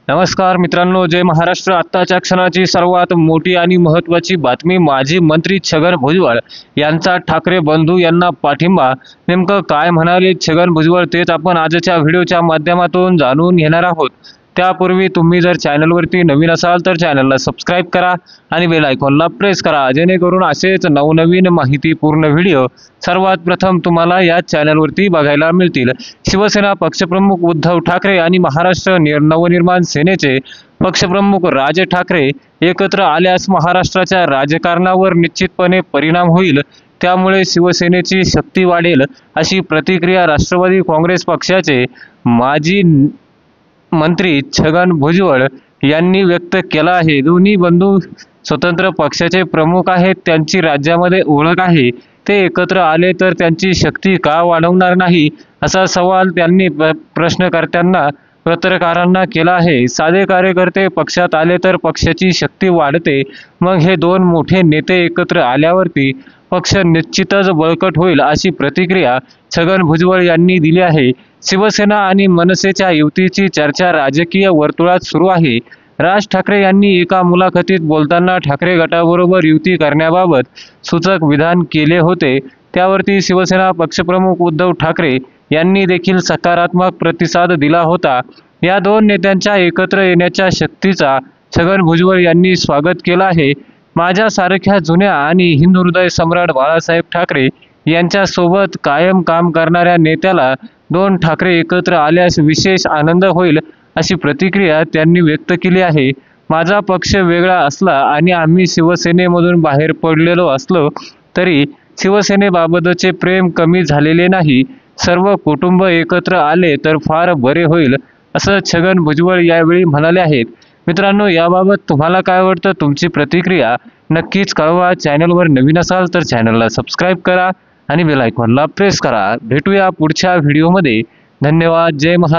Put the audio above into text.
नमस्कार मित्रांनो, जय महाराष्ट्र. आत्ताच्या क्षणाची सर्वात मोठी आणि महत्त्वाची बातमी. माजी मंत्री छगन भुजबळ यांचा ठाकरे बंधू यांना पाठिंबा. नेमकं काय म्हणाले छगन भुजबळ तेच आपण आजच्या व्हिडिओच्या माध्यमातून जाणून घेणार आहोत. त्यापूर्वी तुम्ही जर चॅनलवरती नवीन असाल तर चॅनलला सबस्क्राईब करा आणि बेल आयकॉनला प्रेस करा, जेणेकरून असेच नवनवीन माहितीपूर्ण व्हिडिओ सर्वात प्रथम तुम्हाला या चॅनलवरती बघायला मिळतील. शिवसेना पक्षप्रमुख उद्धव ठाकरे आणि महाराष्ट्र नवनिर्माण सेनेचे पक्षप्रमुख राज ठाकरे एकत्र आल्यास महाराष्ट्राच्या राजकारणावर निश्चितपणे परिणाम होईल. त्यामुळे शिवसेनेची शक्ती वाढेल, अशी प्रतिक्रिया राष्ट्रवादी काँग्रेस पक्षाचे माजी मंत्री छगन भुजबळ यांनी व्यक्त केला आहे. दोन्ही बंधू स्वतंत्र पक्षाचे प्रमुख आहेत, त्यांची राज्यामध्ये ओळख आहे. ते एकत्र आले तर त्यांची शक्ती का वाढवणार नाही, असा सवाल त्यांनी प्रश्नकर्त्यांना पत्रकारांना केला आहे. साधे कार्यकर्ते पक्षात आले तर पक्षाची शक्ती वाढते. मग हे दोन मोठे नेते एकत्र आल्यावरती पक्ष निश्चितच बळकट होईल, अशी प्रतिक्रिया छगन भुजबळ यांनी दिली आहे. शिवसेना आणि मनसेच्या युतीची चर्चा राजकीय वर्तुळात सुरू आहे. राज ठाकरे यांनी एका मुलाखतीत बोलताना ठाकरे गटाबरोबर युती करण्याबाबत सूचक विधान केले होते. त्यावरती शिवसेना पक्षप्रमुख उद्धव ठाकरे यांनी देखील सकारात्मक प्रतिसाद दिला होता. या दोन नेत्यांच्या एकत्र येण्याच्या शक्तीचा छगन भुजबळ यांनी स्वागत केलं आहे. माझ्यासारख्या जुन्या आणि हिंदुहृदय सम्राट बाळासाहेब ठाकरे यांच्यासोबत कायम काम करणाऱ्या नेत्याला दोन ठाकरे एकत्र आल्यास विशेष आनंद होईल, अशी प्रतिक्रिया त्यांनी व्यक्त केली आहे. माझा पक्ष वेगळा असला आणि आम्ही शिवसेनेमधून बाहेर पडलेलो असलो तरी शिवसेनेबाबतचे प्रेम कमी झालेले नाही. सर्व कुटुंब एकत्र आले तर फार बरे होईल, असं छगन भुजबळ यावेळी म्हणाले आहेत. मित्रांनो, याबाबत तुम्हाला काय वाटतं? तुमची प्रतिक्रिया नक्कीच कळवा. चॅनलवर नवीन असाल तर चॅनलला सबस्क्राईब करा आणि बेल आयकॉनला प्रेस करा. भेटूया पुढच्या व्हिडिओमध्ये. धन्यवाद. जय महाराष्ट्र.